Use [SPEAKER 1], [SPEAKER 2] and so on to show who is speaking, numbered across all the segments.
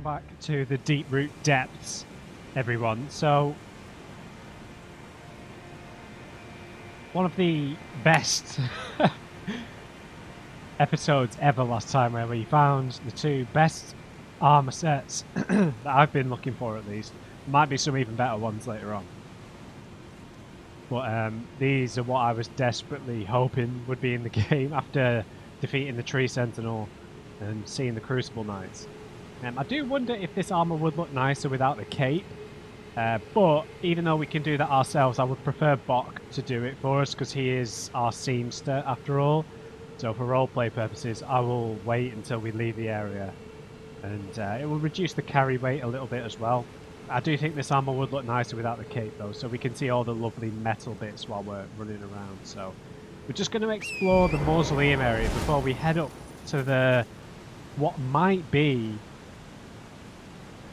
[SPEAKER 1] welcome back to the Deeproot Depths, everyone. So, one of the best episodes ever last time, where we found the two best armor sets that I've been looking for, at least. Might be some even better ones later on. But these are what I was desperately hoping would be in the game after defeating the Tree Sentinel and seeing the Crucible Knights. I do wonder if this armor would look nicer without the cape, but even though we can do that ourselves, I would prefer Bok to do it for us because he is our seamster after all. So for roleplay purposes, I will wait until we leave the area, and it will reduce the carry weight a little bit as well. I do think this armor would look nicer without the cape though, so we can see all the lovely metal bits while we're running around. So we're just going to explore the mausoleum area before we head up to the what might be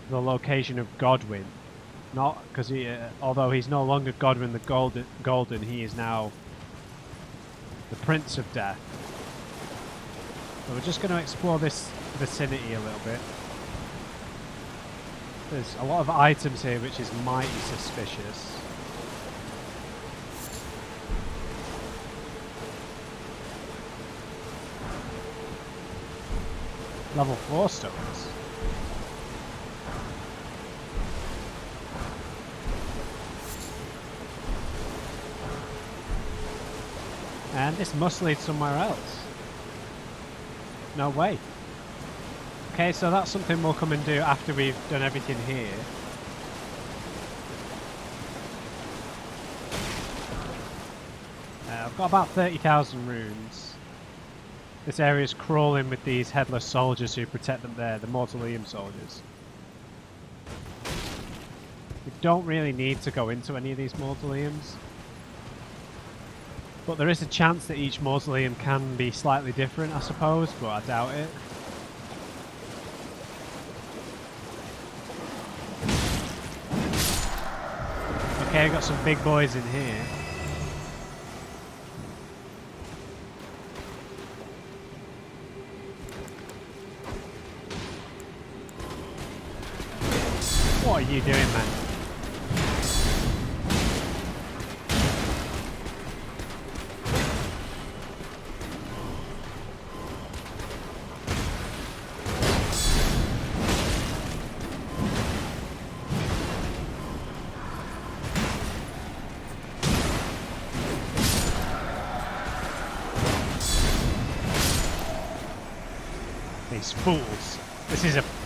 [SPEAKER 1] the location of Godwyn. Not because although he's no longer Godwyn the Golden, he is now the Prince of Death. So we're just going to explore this vicinity a little bit. There's a lot of items here which is mighty suspicious. Level 4 stones. And this must lead somewhere else. No way. Okay, so that's something we'll come and do after we've done everything here. I've got about 30,000 runes. This area is crawling with these headless soldiers who protect them there, the mausoleum soldiers. We don't really need to go into any of these mausoleums. But there is a chance that each mausoleum can be slightly different, I suppose, but I doubt it. Okay, I've got some big boys in here. What are you doing, man? These fools.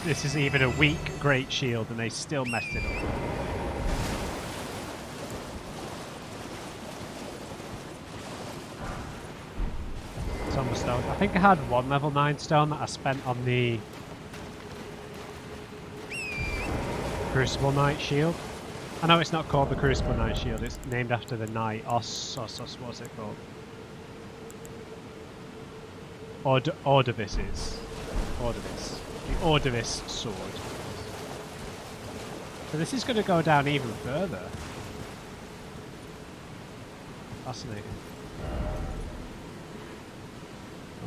[SPEAKER 1] This is even a weak great shield and they still messed it up. It's on the stone. I think I had one level 9 stone that I spent on the Crucible Knight shield. I know it's not called the Crucible Knight shield, it's named after the knight. What's it called? Ordovis is. Ordovis. The Ordovis sword. So this is going to go down even further. Fascinating.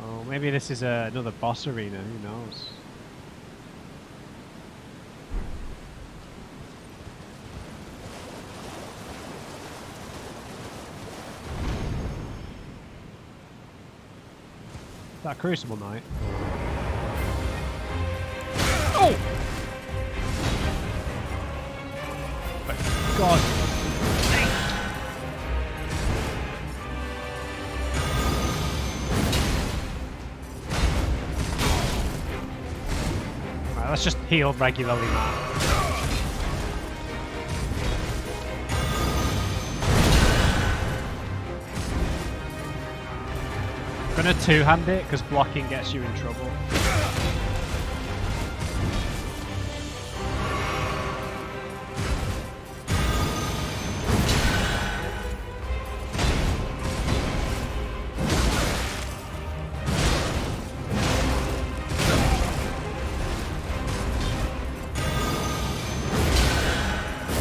[SPEAKER 1] Oh, maybe this is another boss arena, who knows? That Crucible Knight. Oh! My God. Right, let's just heal regularly now. I'm gonna two-hand it because blocking gets you in trouble.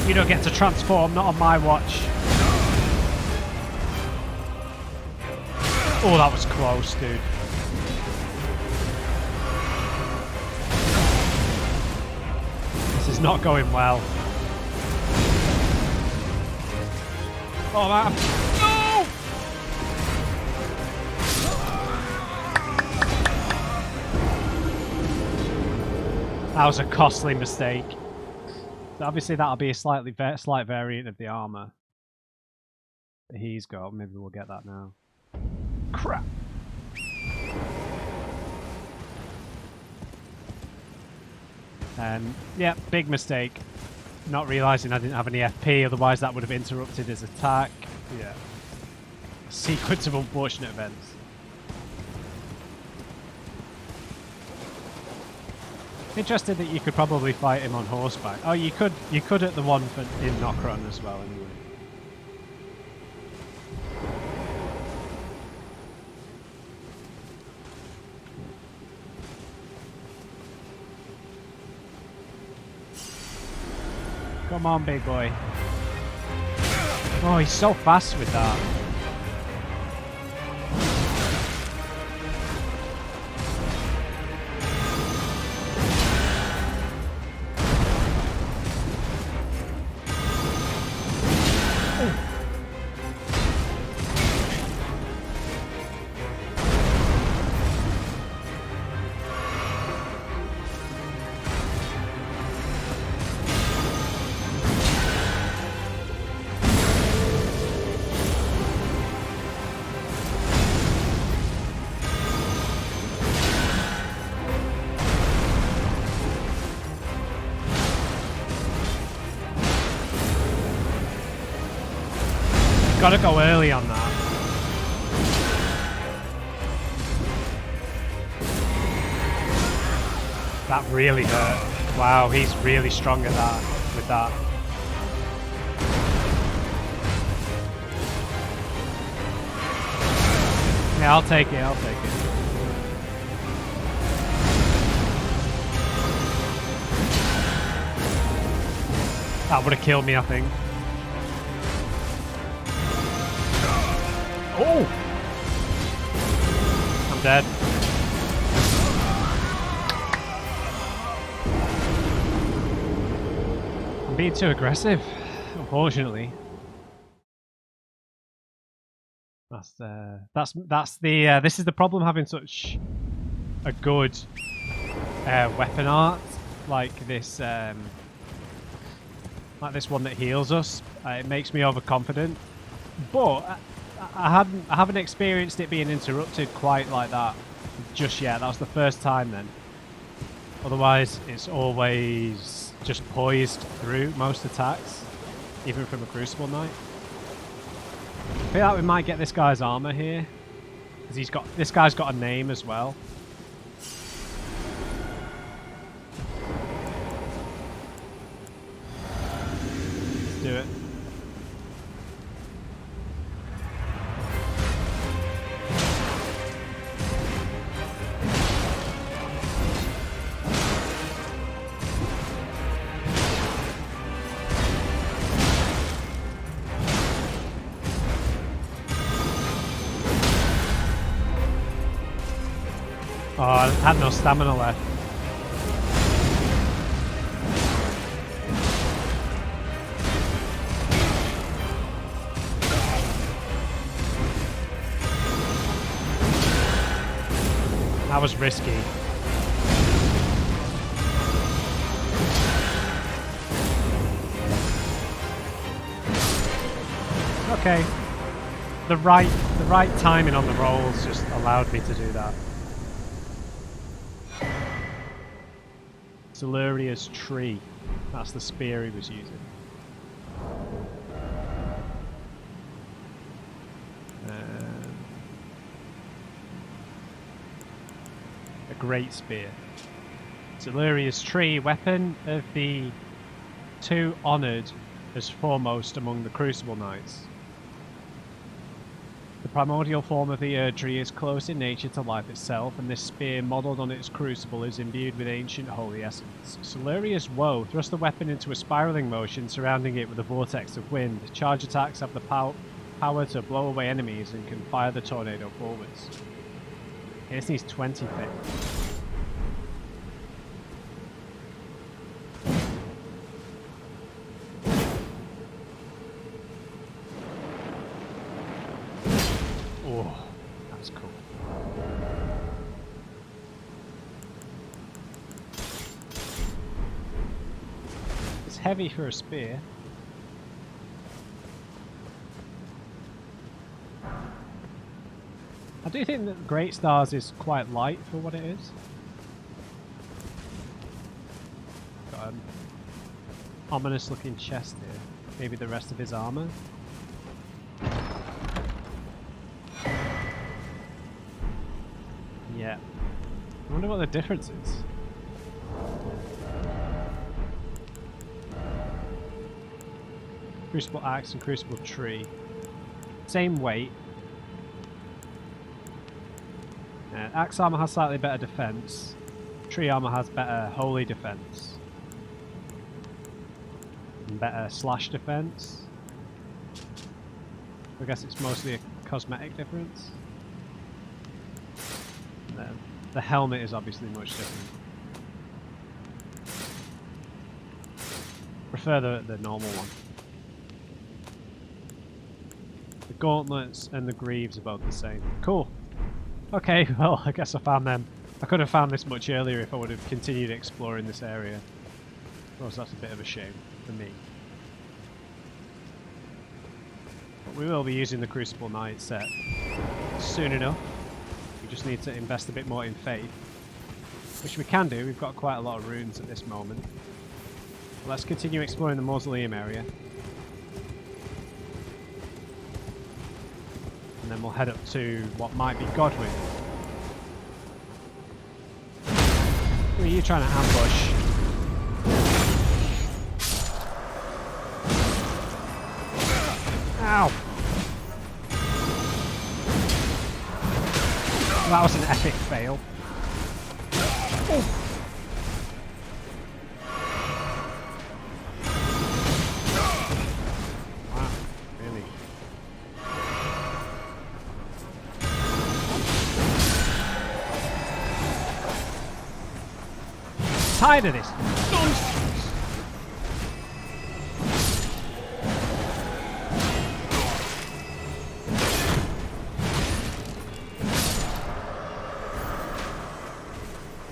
[SPEAKER 1] You don't get to transform, not on my watch. Oh, that was close, dude. not going well. Oh man! No! That was a costly mistake. So obviously that'll be a slight variant of the armor that he's got. Maybe we'll get that now. Crap! Yeah, big mistake. Not realising I didn't have any FP, otherwise that would have interrupted his attack. Yeah. A sequence of unfortunate events. Interesting that you could probably fight him on horseback. Oh, you could at the one in Nokron as well, anyway. Come on, big boy. Oh, he's so fast with that. Gotta go early on that. That really hurt. Wow, he's really strong at that with that. Yeah, I'll take it, I'll take it. That would have killed me, I think. Oh! I'm dead. I'm being too aggressive, unfortunately. This is the problem having such a good weapon art like this one that heals us. It makes me overconfident, but I haven't experienced it being interrupted quite like that just yet. That was the first time then. Otherwise, it's always just poised through most attacks, even from a Crucible Knight. I feel like we might get this guy's armor here, because this guy's got a name as well. Let's do it. Oh, I had no stamina left. That was risky. Okay. The right timing on the rolls just allowed me to do that. Siluria's tree. That's the spear he was using. A great spear. Siluria's tree, weapon of the two honoured as foremost among the Crucible Knights. The primordial form of the Erd-tree is close in nature to life itself, and this spear, modelled on its crucible, is imbued with ancient holy essence. Siluria's woe. Thrust the weapon into a spiralling motion, surrounding it with a vortex of wind. Charge attacks have the power to blow away enemies and can fire the tornado forwards. Okay, this needs 20 fit. heavy for a spear. I do think that Great Stars is quite light for what it is. Got an ominous looking chest here. Maybe the rest of his armor. Yeah. I wonder what the difference is. Crucible Axe and Crucible Tree. Same weight. Axe armor has slightly better defense. Tree armor has better holy defense. And better slash defense. I guess it's mostly a cosmetic difference. The helmet is obviously much different. Prefer the normal one. The gauntlets and the greaves are both the same. Cool. Okay, well, I guess I found them. I could have found this much earlier if I would have continued exploring this area. Of course, that's a bit of a shame for me. But we will be using the Crucible Knight set soon enough. We just need to invest a bit more in faith. Which we can do, we've got quite a lot of runes at this moment. Let's continue exploring the mausoleum area. And then we'll head up to what might be Godwin. Who are you trying to ambush? Ow! That was an epic fail. Oh. Tired of this nonsense.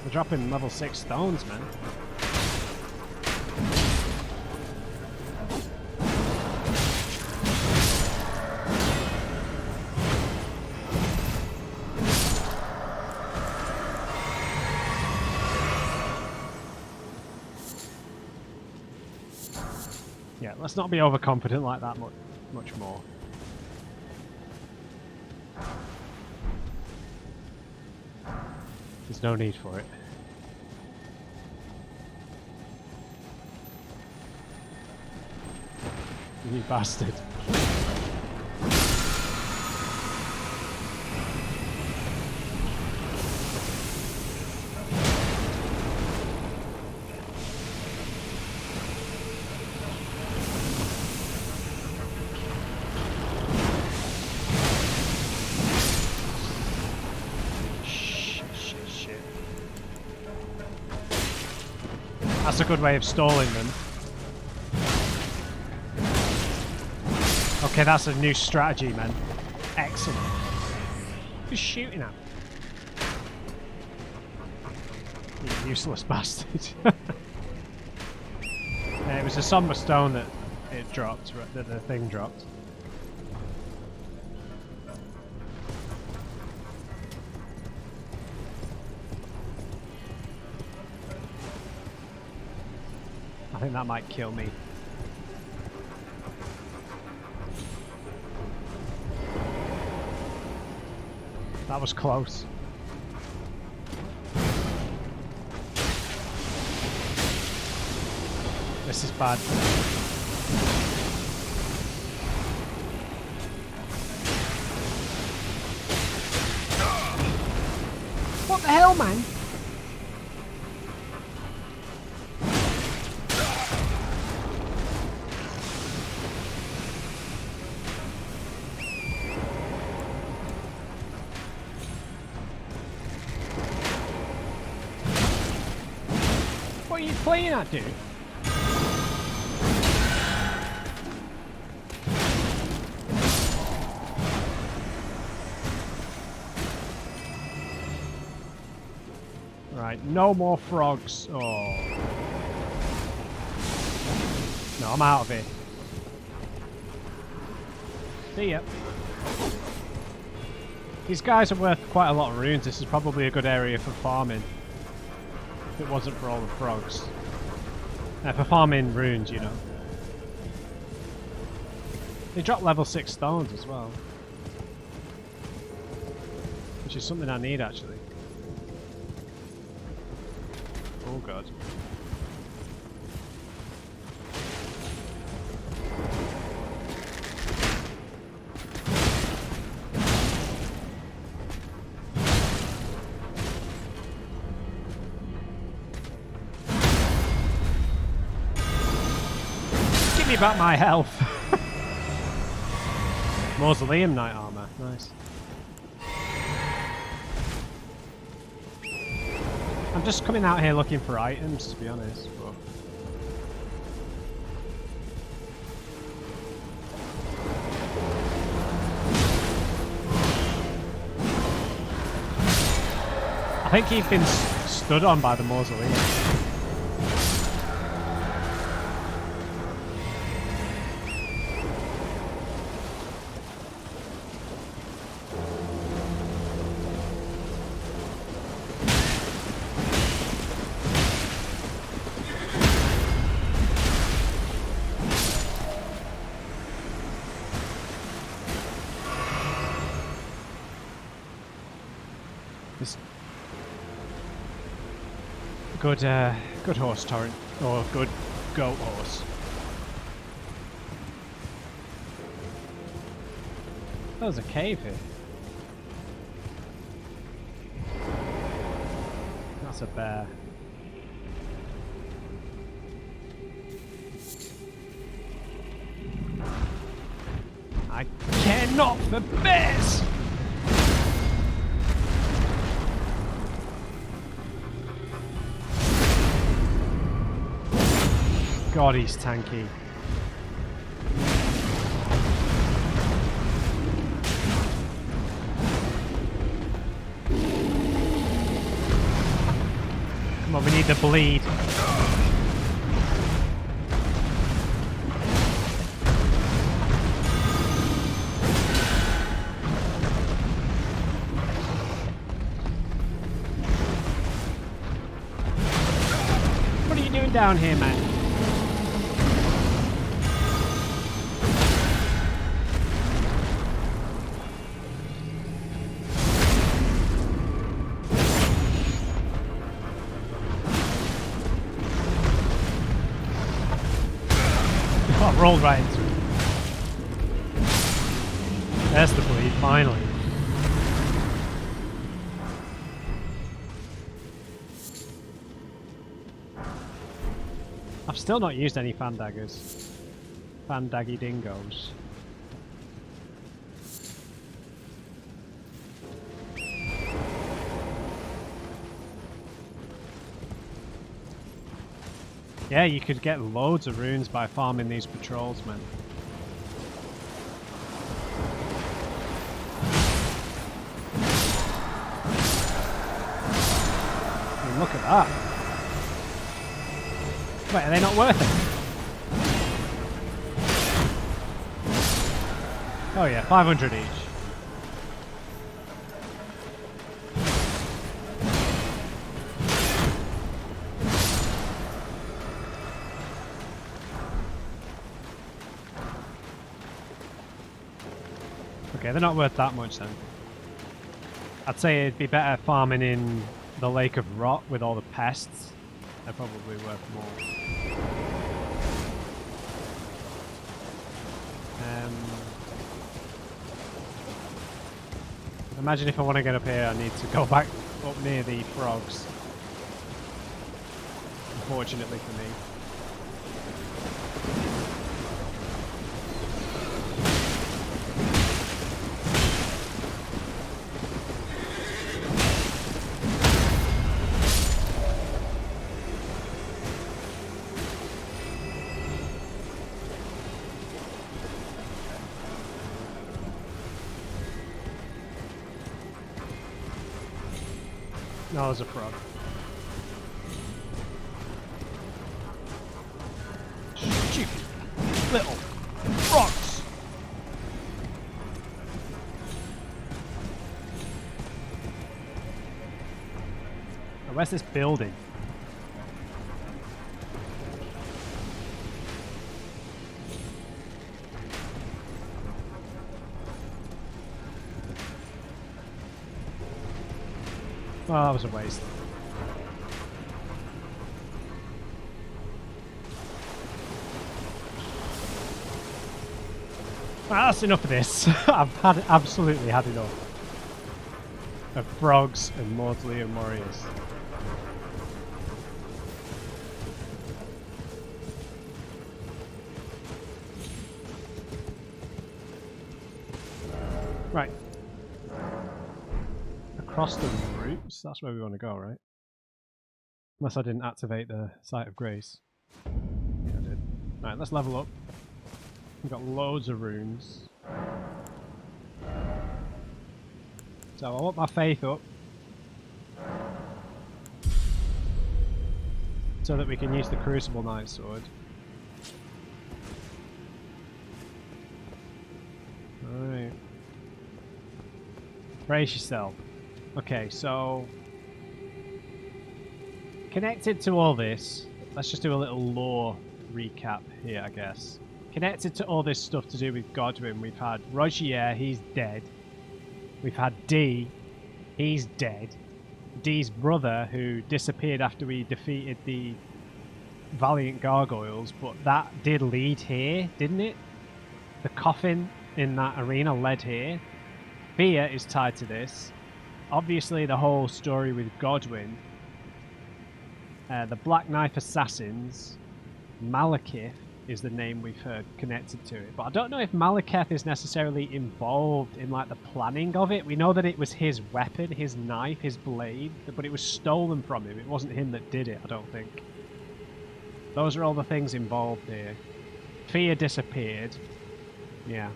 [SPEAKER 1] We're dropping level 6 stones, man. Yeah, let's not be overconfident like that much more. There's no need for it. You bastard. That's a good way of stalling them. Okay, that's a new strategy, man. Excellent. Who's shooting at? You useless bastard. It was a somber stone that it dropped, that the thing dropped. I think that might kill me. That was close. This is bad. What the hell, man? What are you playing at, dude? Right, no more frogs. Oh. No, I'm out of here. See ya. These guys are worth quite a lot of runes. This is probably a good area for farming. If it wasn't for all the frogs. For farming runes, you know. They drop level 6 stones as well. Which is something I need actually. Oh god. Give me back my health. Mausoleum knight armor, nice. I'm just coming out here looking for items, to be honest. But I think he's been stood on by the mausoleum. Good horse, Torrent. Or good goat horse. There's a cave here. That's a bear. I care not for bears! God, he's tanky. Come on, we need the bleed. What are you doing down here, man? Rolled right into it. There's the bleed, finally. I've still not used any fan daggers. Fan daggy dingoes. Yeah, you could get loads of runes by farming these patrols, man. I mean, look at that. Wait, are they not worth it? Oh yeah, 500 each. Okay, they're not worth that much then. I'd say it'd be better farming in the Lake of Rot with all the pests. They're probably worth more. Imagine if I want to get up here, I need to go back up near the frogs. Unfortunately for me. No, there's a frog. Shoot. little frogs. Oh, where's this building? Oh, that was a waste. That's enough of this. I've absolutely had enough of frogs and mausoleum warriors. Right. Across the roots, that's where we want to go, right? Unless I didn't activate the Site of Grace. Yeah, I did. Right, let's level up. We've got loads of runes. So I want my faith up. So that we can use the Crucible Knight Sword. Alright. Brace yourself. Okay, so connected to all this, let's just do a little lore recap here, I guess. Connected to all this stuff to do with Godwin, we've had Rogier, he's dead. We've had D, he's dead. D's brother, who disappeared after we defeated the Valiant Gargoyles, but that did lead here, didn't it? The coffin in that arena led here. Fear is tied to this. Obviously, the whole story with Godwin. The Black Knife Assassins. Malekith is the name we've heard connected to it. But I don't know if Malekith is necessarily involved in like the planning of it. We know that it was his weapon, his knife, his blade, but it was stolen from him. It wasn't him that did it, I don't think. Those are all the things involved here. Fear disappeared. Yeah.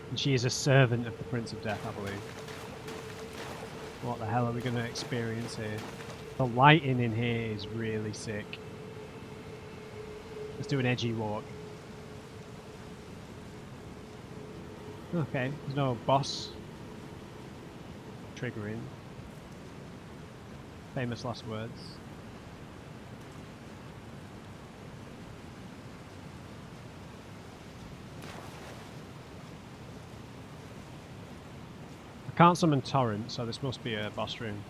[SPEAKER 1] And she is a servant of the Prince of Death, I believe. What the hell are we going to experience here? The lighting in here is really sick. Let's do an edgy walk. Okay, there's no boss. Triggering. Famous last words. I can't summon Torrent, so this must be a boss room.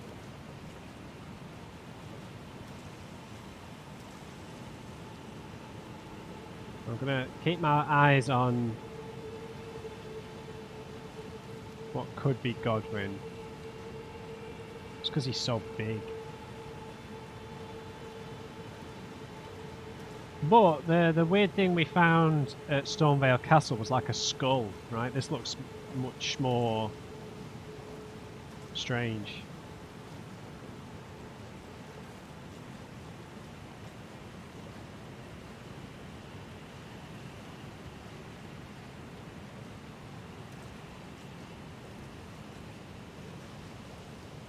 [SPEAKER 1] I'm gonna keep my eyes on what could be Godwin. Just because he's so big. But the weird thing we found at Stormvale Castle was like a skull, right? This looks much more strange.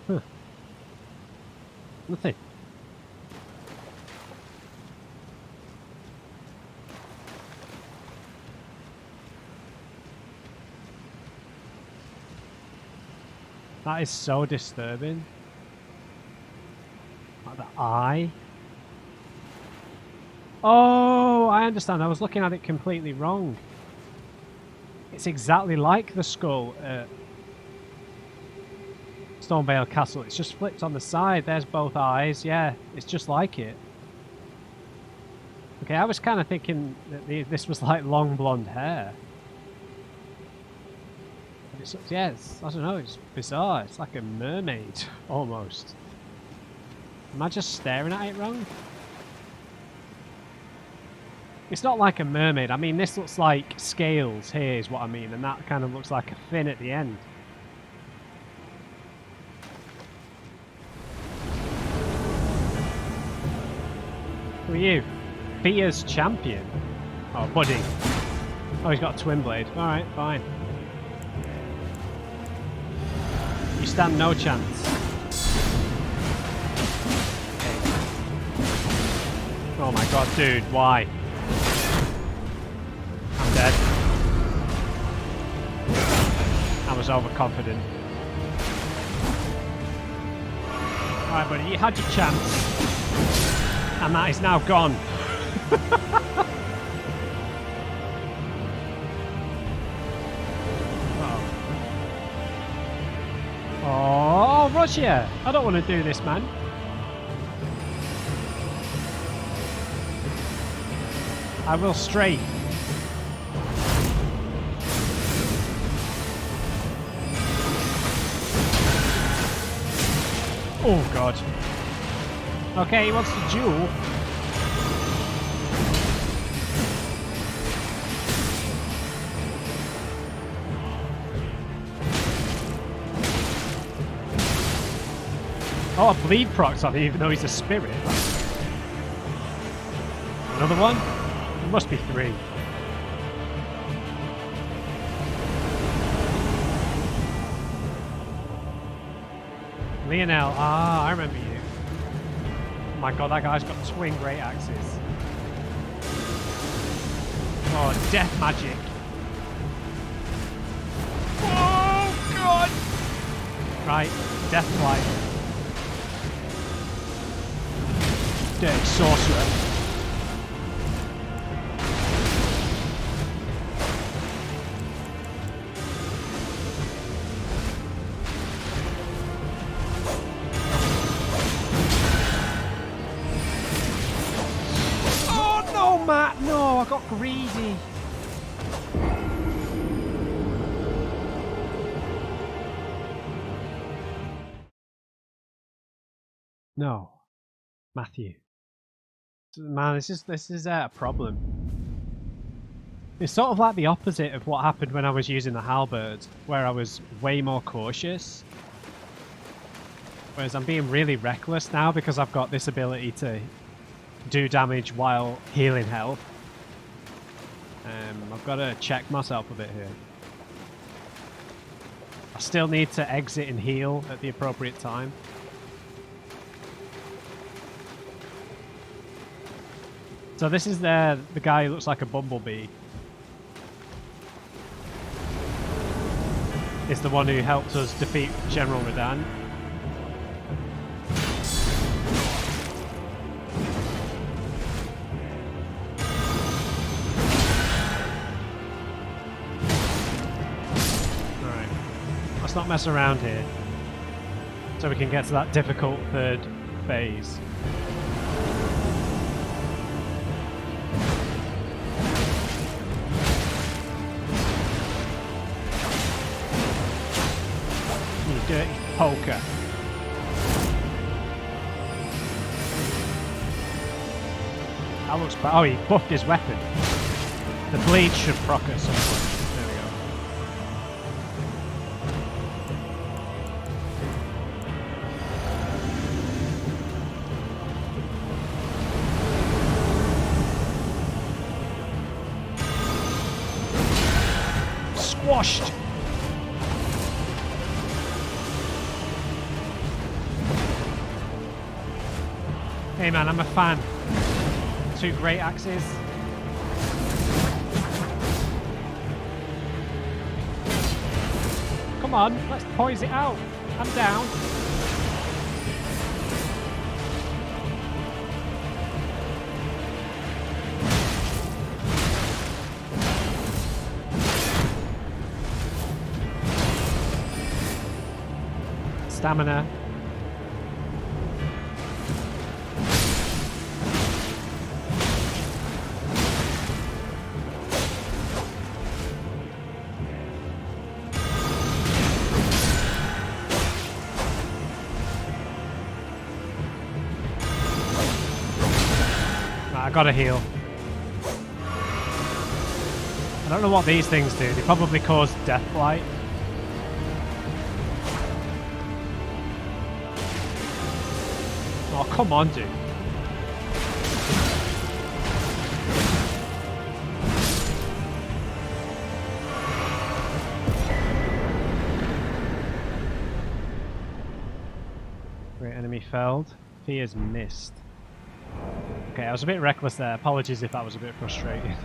[SPEAKER 1] Huh. Nothing. That is so disturbing. Like the eye. Oh, I understand. I was looking at it completely wrong. It's exactly like the skull at Stormvale Castle. It's just flipped on the side. There's both eyes. Yeah, it's just like it. Okay, I was kind of thinking that this was like long blonde hair. Yeah, I don't know, it's bizarre. It's like a mermaid, almost. Am I just staring at it wrong? It's not like a mermaid. I mean, this looks like scales here is what I mean, and that kind of looks like a fin at the end. Who are you? Fear's champion? Oh, buddy. Oh, he's got a twin blade. Alright, fine. You stand no chance. Okay. Oh my god, dude, why? dead. I was overconfident. Alright, buddy, you had your chance. And that is now gone. Oh, Russia! I don't want to do this, man. I will strafe. Oh, God. Okay, he wants to duel. Oh, a bleed procs on him, even though he's a spirit. Another one? It must be 3. Leyndell, I remember you. Oh my god, that guy's got twin great axes. Oh, death magic. Oh god! Right, death flight. Dirty sorcerer. Oh no, Matt! No, I got greedy. No. Matthew. Man, this is a problem. It's sort of like the opposite of what happened when I was using the halberd, where I was way more cautious. Whereas I'm being really reckless now because I've got this ability to do damage while healing health. I've got to check myself a bit here. I still need to exit and heal at the appropriate time. So this is the guy who looks like a bumblebee. Is the one who helped us defeat General Radahn. Alright. Let's not mess around here. So we can get to that difficult third phase. Dirty poker. That looks bad. Oh, he buffed his weapon. The blade should proc at some point. There we go. Squashed. Hey man, I'm a fan. 2 great axes. Come on, let's poise it out. I'm down. Stamina. I gotta heal. I don't know what these things do. They probably cause death flight. Oh, come on, dude. Great enemy felled. Fears missed. Okay, I was a bit reckless there. Apologies if that was a bit frustrating.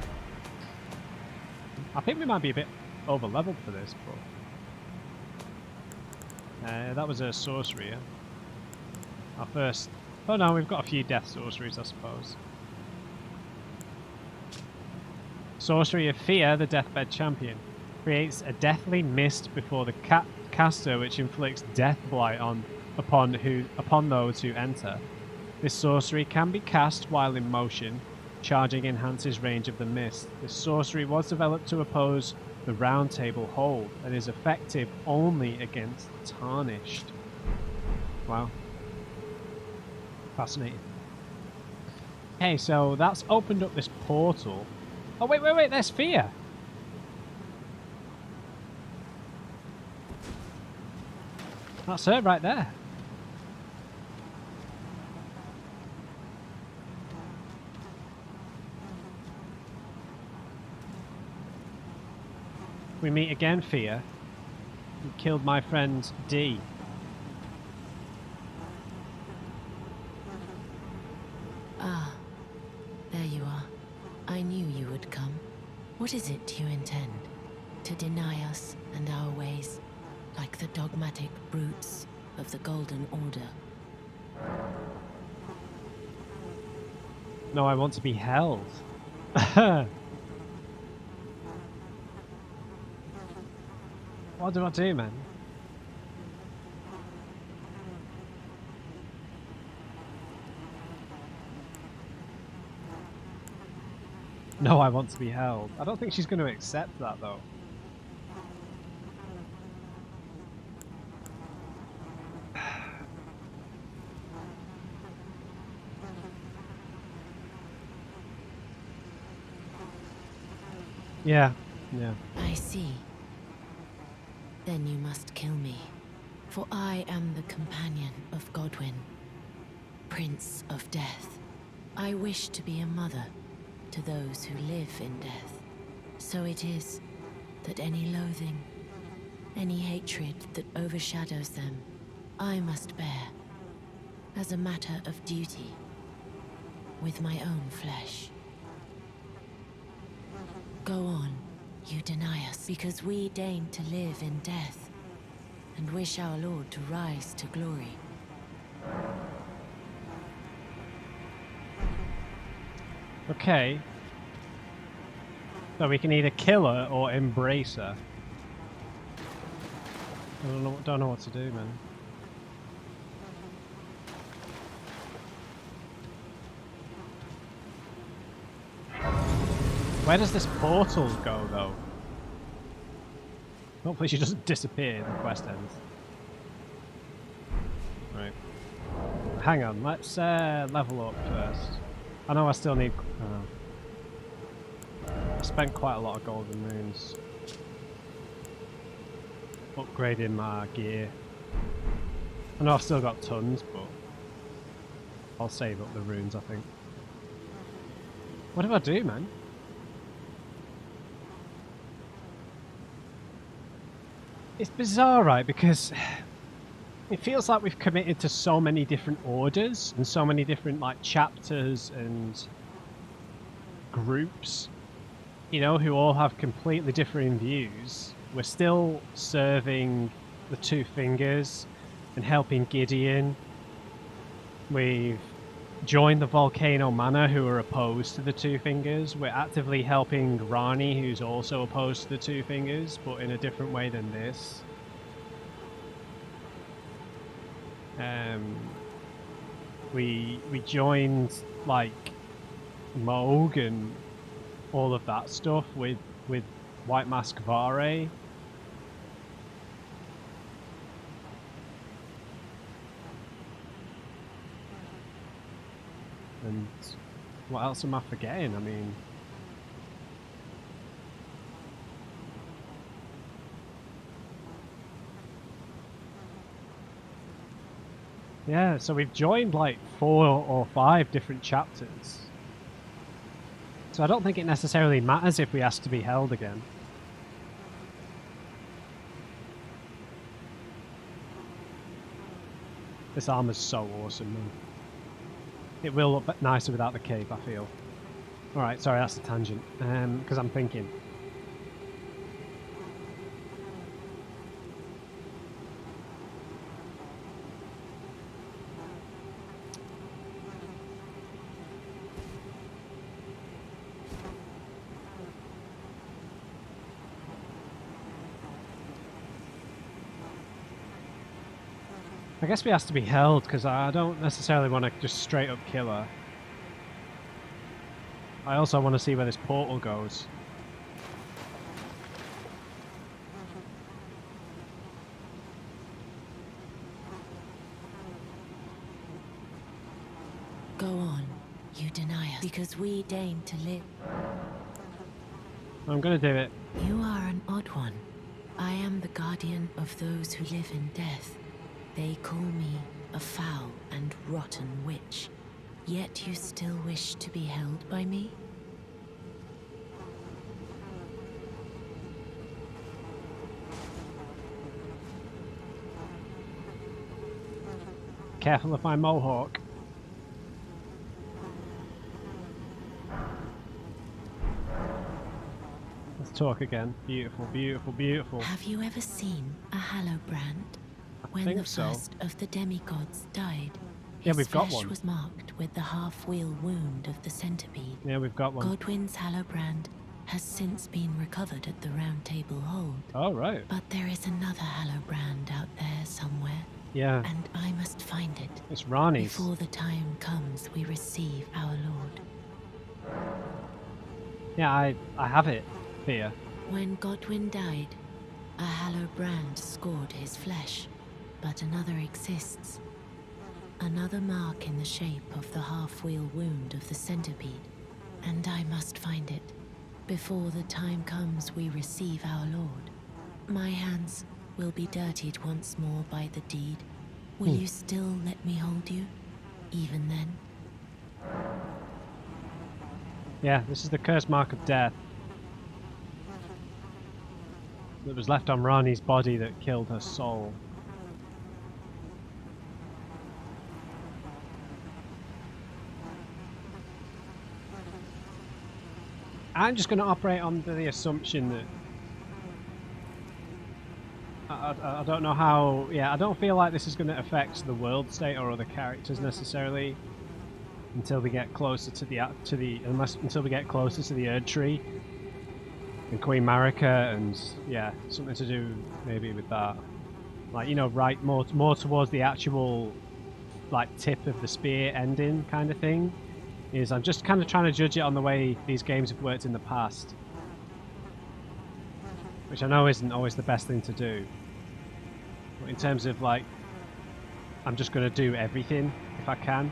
[SPEAKER 1] I think we might be a bit over leveled for this, but that was a sorcery. Yeah? Our first. Oh no, we've got a few death sorceries, I suppose. Sorcery of Fear, the Deathbed Champion, creates a deathly mist before the caster, which inflicts death blight upon those who enter. This sorcery can be cast while in motion. Charging enhances range of the mist. This sorcery was developed to oppose the Round Table hold and is effective only against Tarnished. Wow. Fascinating. Okay, so that's opened up this portal. Oh, wait, there's Fear. That's her right there. We meet again, Fear. You killed my friend D.
[SPEAKER 2] Ah, there you are. I knew you would come. What is it you intend? To deny us and our ways, like the dogmatic brutes of the Golden Order?
[SPEAKER 1] No, I want to be held. What do I do, man? No, I want to be held. I don't think she's going to accept that, though. Yeah.
[SPEAKER 2] I see. Then you must kill me, for I am the companion of Godwyn, Prince of Death. I wish to be a mother to those who live in death. So it is that any loathing, any hatred that overshadows them, I must bear, as a matter of duty, with my own flesh. Go on, you deny us, because we deign to live in death, and wish our Lord to rise to glory.
[SPEAKER 1] Okay. So we can either kill her or embrace her. I don't know what to do, man. Where does this portal go, though? Hopefully she doesn't disappear and the quest ends. Right. Hang on, let's level up first. I know I still need... I spent quite a lot of golden runes upgrading my gear. I know I've still got tons, but I'll save up the runes, I think. What do I do, man? It's bizarre, right? Because it feels like we've committed to so many different orders and so many different like chapters and groups, you know, who all have completely different views. We're still serving the Two Fingers and helping Gideon. We've joined the Volcano Manor, who are opposed to the Two Fingers. We're actively helping Rani, who's also opposed to the Two Fingers, but in a different way than this. We joined like Moog and all of that stuff with White Mask Vare. And what else am I forgetting? I mean... Yeah, so we've joined like 4 or 5 different chapters. So I don't think it necessarily matters if we ask to be held again. This armor's so awesome, man. It will look nicer without the cape, I feel. Alright, sorry, that's a tangent. Because I'm thinking. I guess we has to be held, because I don't necessarily want to just straight up kill her. I also want to see where this portal goes.
[SPEAKER 2] Go on, you deny us, because we deign to live.
[SPEAKER 1] I'm going to do it.
[SPEAKER 2] You are an odd one. I am the guardian of those who live in death. They call me a foul and rotten witch. Yet you still wish to be held by me?
[SPEAKER 1] Careful of my mohawk. Let's talk again. Beautiful, beautiful, beautiful.
[SPEAKER 2] Have you ever seen a Hallowbrand? When the first of the demigods died,
[SPEAKER 1] yeah,
[SPEAKER 2] his
[SPEAKER 1] we've got
[SPEAKER 2] flesh
[SPEAKER 1] one.
[SPEAKER 2] was marked with the half-wheel wound of the centipede.
[SPEAKER 1] Yeah, we've got one.
[SPEAKER 2] Godwyn's Hallowbrand has since been recovered at the Round Table Hold.
[SPEAKER 1] Oh, right.
[SPEAKER 2] But there is another Hallowbrand out there somewhere.
[SPEAKER 1] Yeah.
[SPEAKER 2] And I must find it.
[SPEAKER 1] It's Rani's.
[SPEAKER 2] Before the time comes we receive our Lord.
[SPEAKER 1] Yeah, I have it. Here.
[SPEAKER 2] When Godwyn died, a Hallowbrand scored his flesh. But another exists. Another mark in the shape of the half-wheel wound of the centipede. And I must find it. Before the time comes we receive our Lord. My hands will be dirtied once more by the deed. Will you still let me hold you? Even then?
[SPEAKER 1] Yeah, this is the cursed mark of death. That was left on Rani's body that killed her soul. I'm just going to operate under the assumption that I don't know how. Yeah, I don't feel like this is going to affect the world state or other characters necessarily until we get closer to the until we get closer to the Erd Tree and Queen Marika, and yeah, something to do maybe with that. Like, you know, right more towards the actual like tip of the spear ending kind of thing. Is I'm just kind of trying to judge it on the way these games have worked in the past, which I know isn't always the best thing to do. But in terms of like, I'm just going to do everything if I can.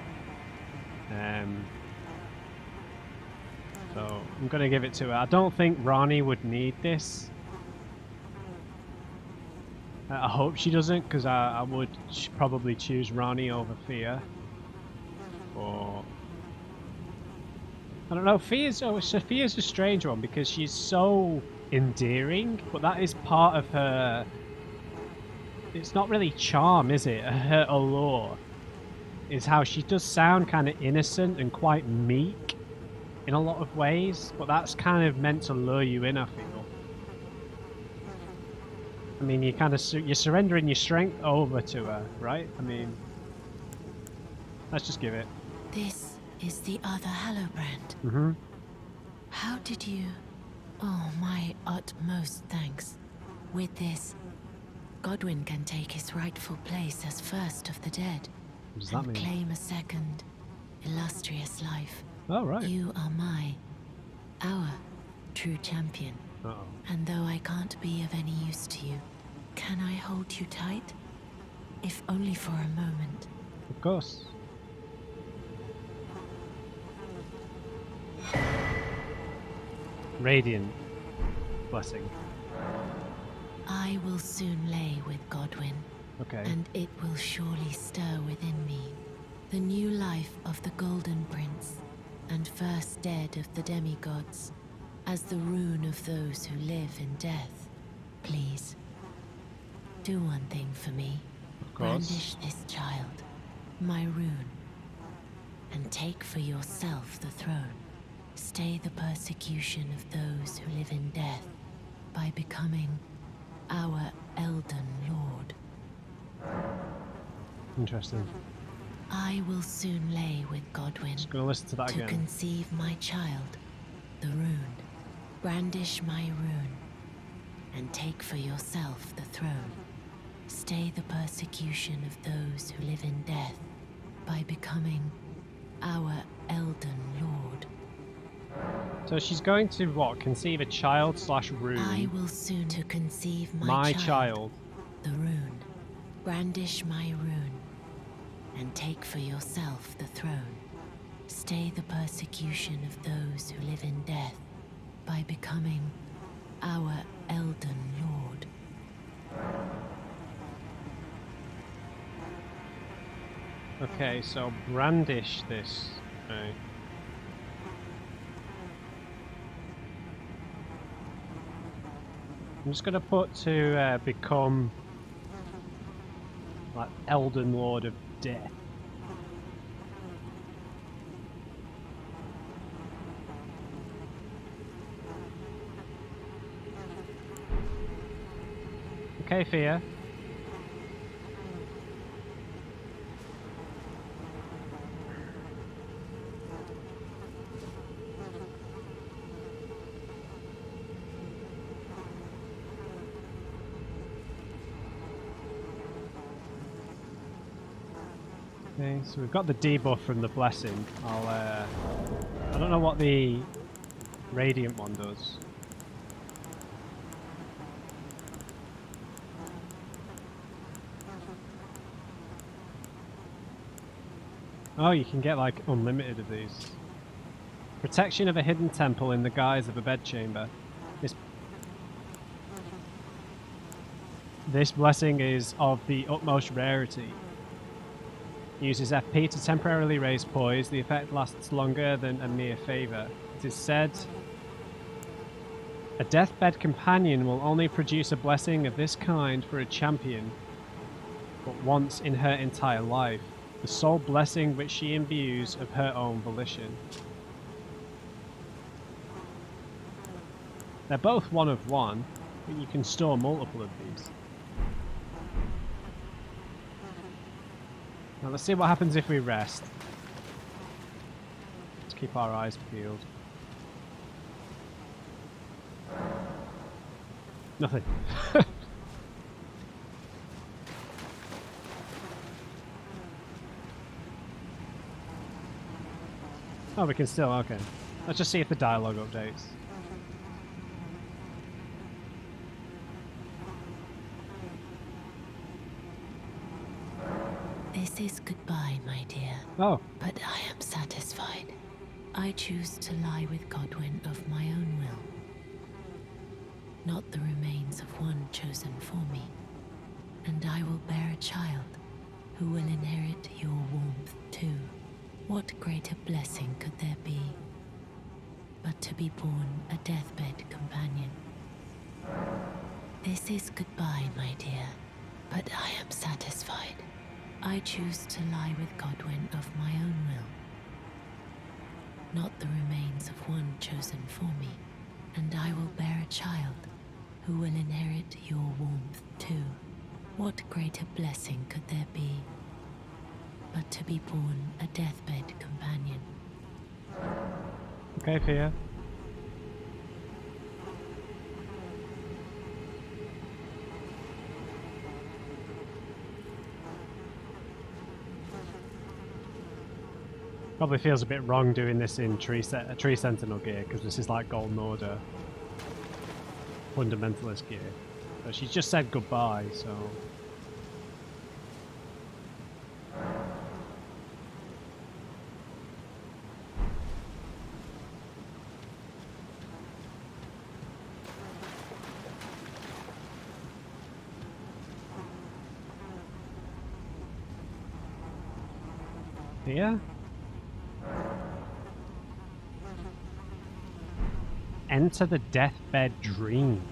[SPEAKER 1] So I'm going to give it to her. I don't think Rani would need this. I hope she doesn't, because I would probably choose Rani over Fia. Or I don't know. Fia's a strange one because she's so endearing, but that is part of her. It's not really charm, is it? Her allure is how she does sound kind of innocent and quite meek in a lot of ways, but that's kind of meant to lure you in, I feel. I mean, you kind of you're surrendering your strength over to her, right? I mean, let's just give it.
[SPEAKER 2] This is the other Hallowbrand.
[SPEAKER 1] Mm-hmm.
[SPEAKER 2] How did you... Oh, my utmost thanks. With this, Godwyn can take his rightful place as first of the dead.
[SPEAKER 1] What does that mean?
[SPEAKER 2] Claim a second, illustrious life.
[SPEAKER 1] Oh, right.
[SPEAKER 2] You are our true champion.
[SPEAKER 1] Uh-oh.
[SPEAKER 2] And though I can't be of any use to you, can I hold you tight? If only for a moment.
[SPEAKER 1] Of course. Radiant blessing.
[SPEAKER 2] I will soon lay with Godwyn.
[SPEAKER 1] Okay.
[SPEAKER 2] And it will surely stir within me the new life of the Golden Prince, and first dead of the demigods, as the rune of those who live in death. Please, do one thing for me.
[SPEAKER 1] Of course.
[SPEAKER 2] Brandish this child, my rune, and take for yourself the throne. Stay the persecution of those who live in death by becoming our Elden Lord.
[SPEAKER 1] Interesting.
[SPEAKER 2] I will soon lay with Godwyn
[SPEAKER 1] Just gonna listen to that again.
[SPEAKER 2] conceive my child, the rune. Brandish my rune, and take for yourself the throne. Stay the persecution of those who live in death by becoming our Elden Lord.
[SPEAKER 1] So she's going to what? Conceive a child / rune.
[SPEAKER 2] I will soon to conceive
[SPEAKER 1] My child.
[SPEAKER 2] The rune. Brandish my rune, and take for yourself the throne. Stay the persecution of those who live in death by becoming our Elden Lord.
[SPEAKER 1] Okay, so brandish this. Okay. I'm just gonna put to become like Elden Lord of Death. Okay, Fia. Okay, so we've got the debuff from the blessing. I don't know what the radiant one does. Oh, you can get like unlimited of these. Protection of a hidden temple in the guise of a bedchamber. This blessing is of the utmost rarity. Uses FP to temporarily raise poise. The effect lasts longer than a mere favour. It is said a deathbed companion will only produce a blessing of this kind for a champion, but once in her entire life. The sole blessing which she imbues of her own volition. They're both one of one, but you can store multiple of these. Now let's see what happens if we rest. Let's keep our eyes peeled. Nothing. Oh, we can still, okay. Let's just see if the dialogue updates.
[SPEAKER 2] This is goodbye, my dear.
[SPEAKER 1] Oh.
[SPEAKER 2] But I am satisfied. I choose to lie with Godwyn of my own will. Not the remains of one chosen for me. And I will bear a child who will inherit your warmth too. What greater blessing could there be but to be born a deathbed companion? This is goodbye, my dear, but I am satisfied. I choose to lie with Godwyn of my own will. Not the remains of one chosen for me, and I will bear a child who will inherit your warmth too. What greater blessing could there be but to be born a deathbed companion?
[SPEAKER 1] Okay, Fia. Probably feels a bit wrong doing this in tree sentinel gear, because this is like Golden Order fundamentalist gear. But she's just said goodbye, so... Here? Enter the deathbed dream.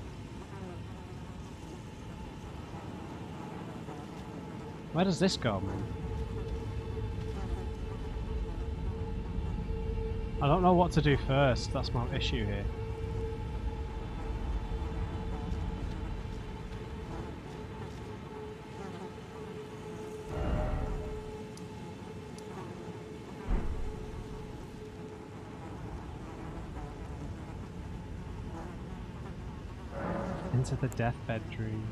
[SPEAKER 1] Where does this go, man? I don't know what to do first, that's my issue here. Into the deathbed dream.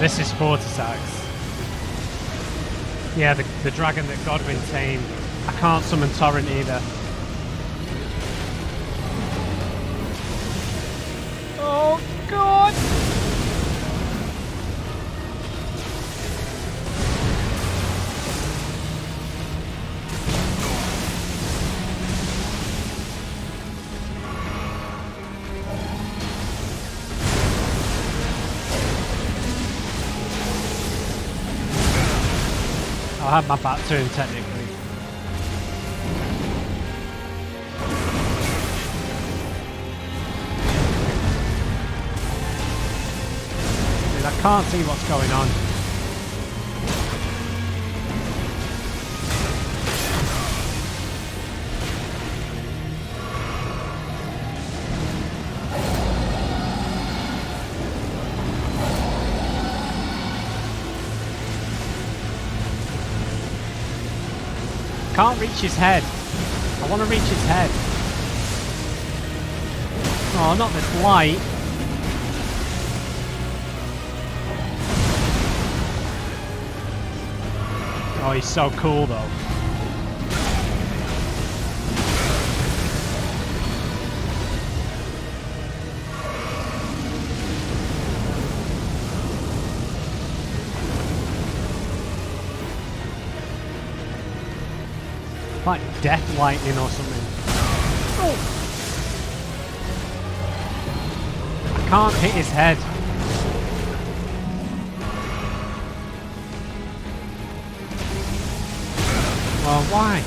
[SPEAKER 1] This is Fortisax. Yeah, the dragon that Godwin tamed. I can't summon Torrent either. Oh god! I have my back to him technically. Dude, I can't see what's going on. Can't reach his head. I want to reach his head. Oh, not this light. Oh, he's so cool though. Like death lightning or something. Oh. I can't hit his head. Well, why?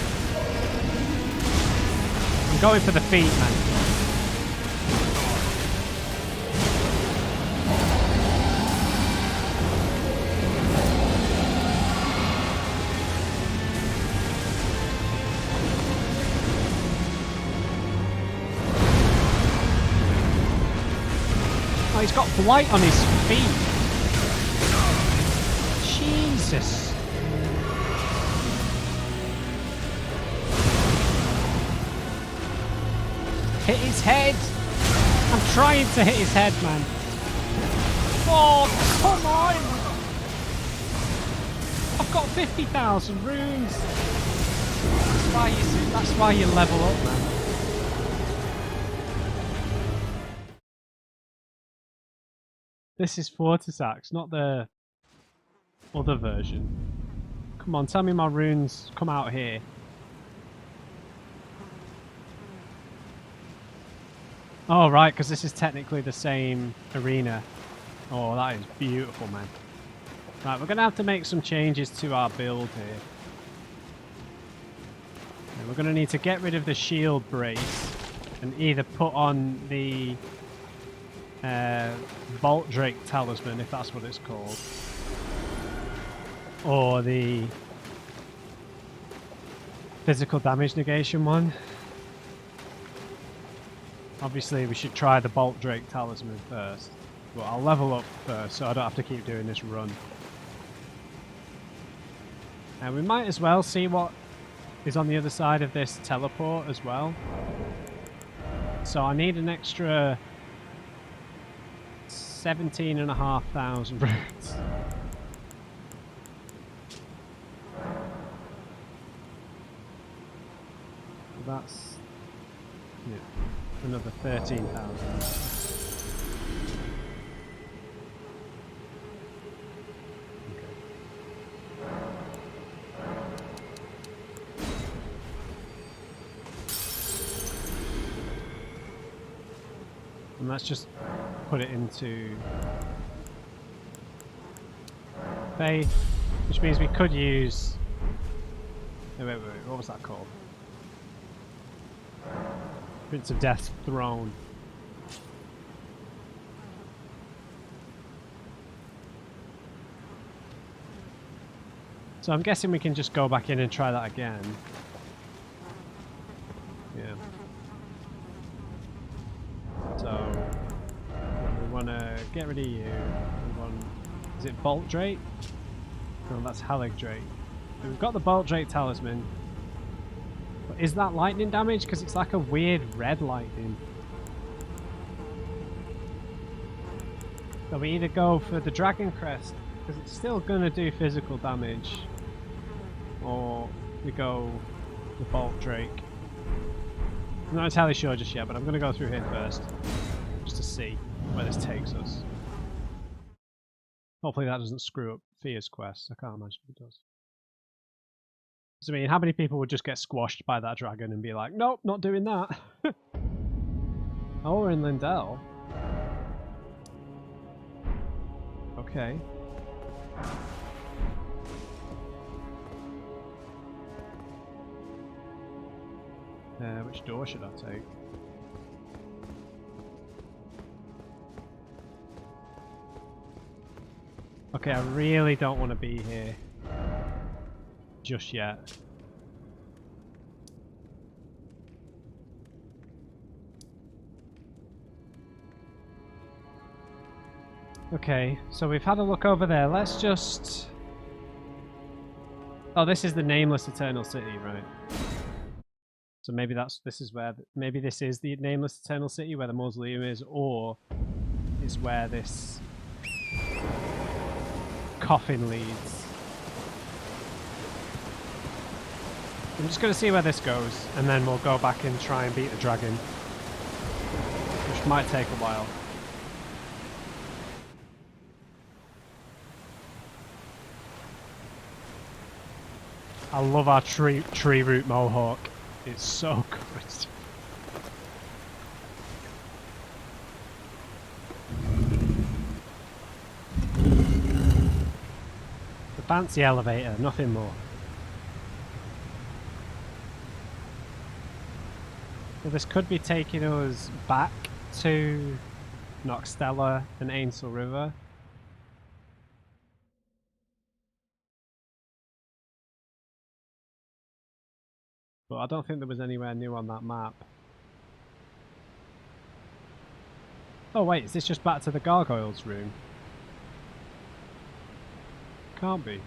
[SPEAKER 1] I'm going for the feet, man. He's got blight on his feet. Jesus. Hit his head. I'm trying to hit his head, man. Oh, come on. I've got 50,000 runes. That's why you level up, man. This is Fortisax, not the other version. Come on, tell me my runes come out here. Oh, right, because this is technically the same arena. Oh, that is beautiful, man. Right, we're going to have to make some changes to our build here. And we're going to need to get rid of the shield brace and either put on the Bolt Drake Talisman, if that's what it's called, or the physical damage negation one. Obviously we should try the Bolt Drake Talisman first, but I'll level up first so I don't have to keep doing this run. And we might as well see what is on the other side of this teleport as well. So I need an extra 17,500 runes. That's another 13,000. And let's just put it into faith, which means we could use... wait, what was that called? Prince of Death's throne. So I'm guessing we can just go back in and try that again. Yeah. So we want to get rid of you. We want, is it Bolt Drake? No, that's Halig Drake. So we've got the Bolt Drake Talisman. But is that lightning damage? Because it's like a weird red lightning. So we either go for the Dragon Crest Because it's still gonna do physical damage. Or we go the Bolt Drake. I'm not entirely sure just yet, but I'm gonna go through here first. Just to see where this takes us. Hopefully that doesn't screw up Fia's quest. I can't imagine it does. I mean, how many people would just get squashed by that dragon and be like, nope, not doing that? Oh, we're in Leyndell. Okay. Which door should I take? Okay, I really don't want to be here just yet. Okay, so we've had a look over there. Let's just... Oh, this is the Nameless Eternal City, right? So maybe this is the Nameless Eternal City where the mausoleum is, or is where this coffin leads. I'm just going to see where this goes, and then we'll go back and try and beat the dragon, which might take a while. I love our tree root mohawk. It's so good. The fancy elevator, nothing more. So this could be taking us back to Noxtella and Ainsel River. But I don't think there was anywhere new on that map. Oh wait, is this just back to the gargoyles room? Can't be.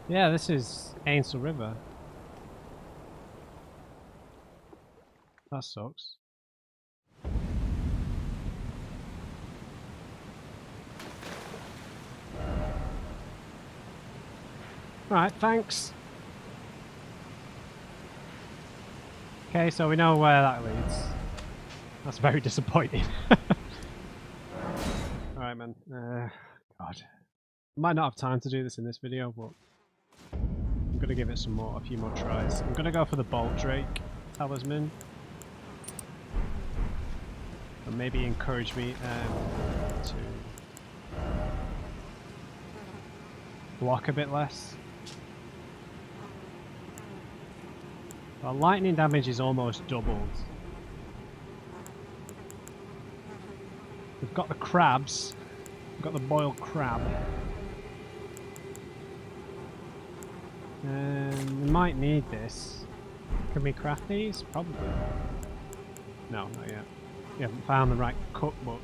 [SPEAKER 1] Yeah, this is Ainsel River. That sucks. Alright, thanks. Okay, so we know where that leads. That's very disappointing. Alright, man. God. Might not have time to do this in this video, but I'm gonna give it a few more tries. I'm gonna go for the Bolt Drake talisman. And maybe encourage me to block a bit less. Well, lightning damage is almost doubled. We've got the crabs. We've got the boiled crab. We might need this. Can we craft these? Probably. No, not yet. We haven't found the right cookbook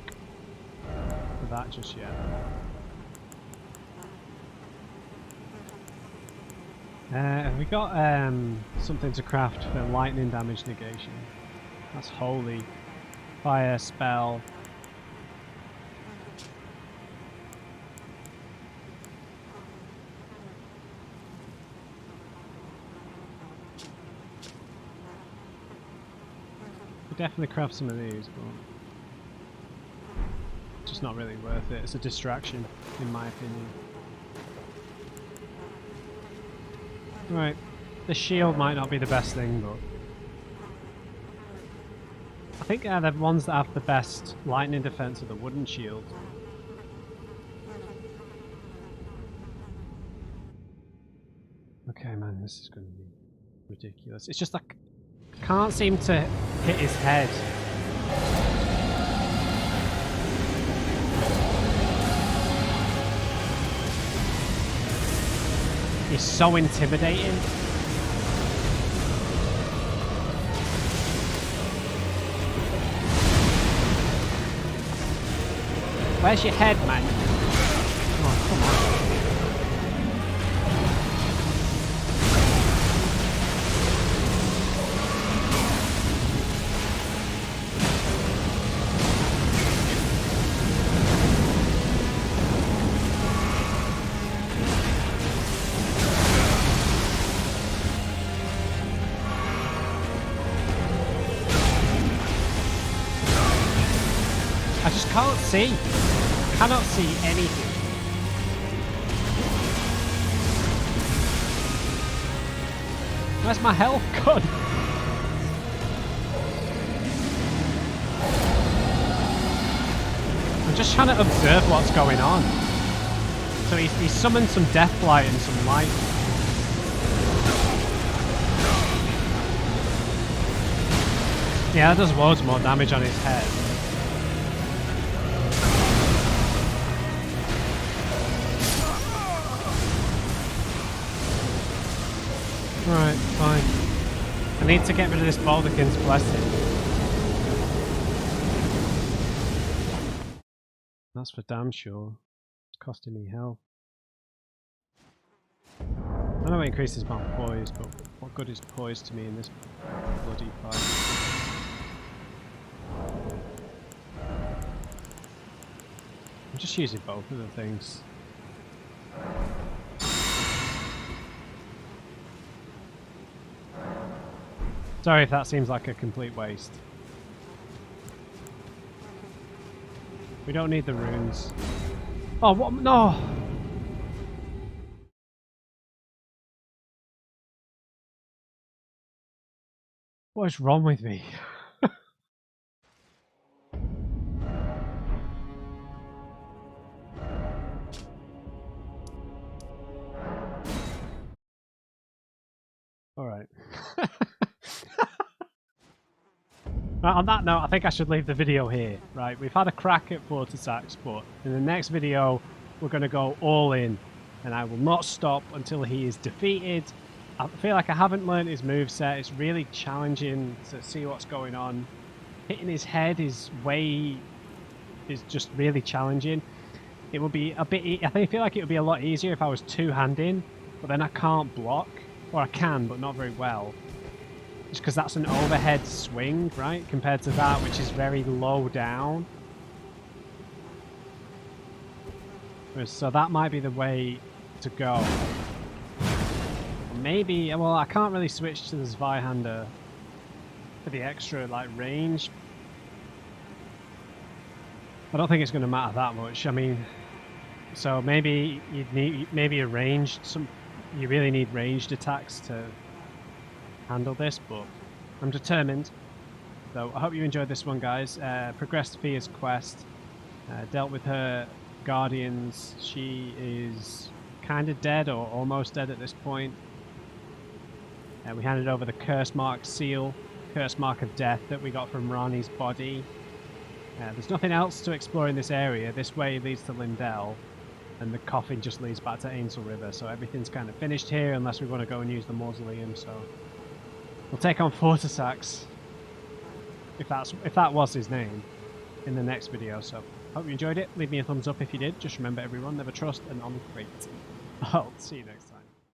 [SPEAKER 1] for that just yet. Have we got something to craft for lightning damage negation? That's holy. Fire spell. Definitely craft some of these, but it's just not really worth it. It's a distraction, in my opinion. Right, the shield might not be the best thing, but I think the ones that have the best lightning defense are the wooden shield. Okay, man, this is going to be ridiculous. It's just like can't seem to hit his head. He's so intimidating. Where's your head, man? Oh, come on. I just can't see. Cannot see anything. Where's my health gone? I'm just trying to observe what's going on. So he's summoned some death blight and some light. Yeah, that does loads more damage on his head. Right, fine. I need to get rid of this Baldachin's Blessing. That's for damn sure. It's costing me health. I know it increases my poise, but what good is poise to me in this bloody fight? I'm just using both of the things. Sorry if that seems like a complete waste. We don't need the runes. Oh, what? No! What is wrong with me? Alright. Right, on that note, I think I should leave the video here. Right, we've had a crack at Fortisax, but in the next video, we're going to go all in. And I will not stop until he is defeated. I feel like I haven't learned his moveset. It's really challenging to see what's going on. Hitting his head is just really challenging. It would be a bit... I feel like it would be a lot easier if I was two-handing, but then I can't block. Or I can, but not very well. Just because that's an overhead swing, right? Compared to that, which is very low down. So that might be the way to go. Maybe, well, I can't really switch to the Zweihander for the extra, like, range. I don't think it's going to matter that much. I mean, so maybe you'd need, maybe a ranged, you really need ranged attacks to handle this, but I'm determined. So I hope you enjoyed this one, guys. Progressed Fia's quest, dealt with her guardians. She is kind of dead or almost dead at this point. We handed over the curse mark seal, curse mark of death that we got from Rani's body. There's nothing else to explore in this area. This way leads to Leyndell, and the coffin just leads back to Ainsel River, so everything's kind of finished here unless we want to go and use the mausoleum. So we'll take on Fortisax, if that was his name, in the next video. So hope you enjoyed it. Leave me a thumbs up if you did. Just remember, everyone, never trust an on crate. I'll see you next time.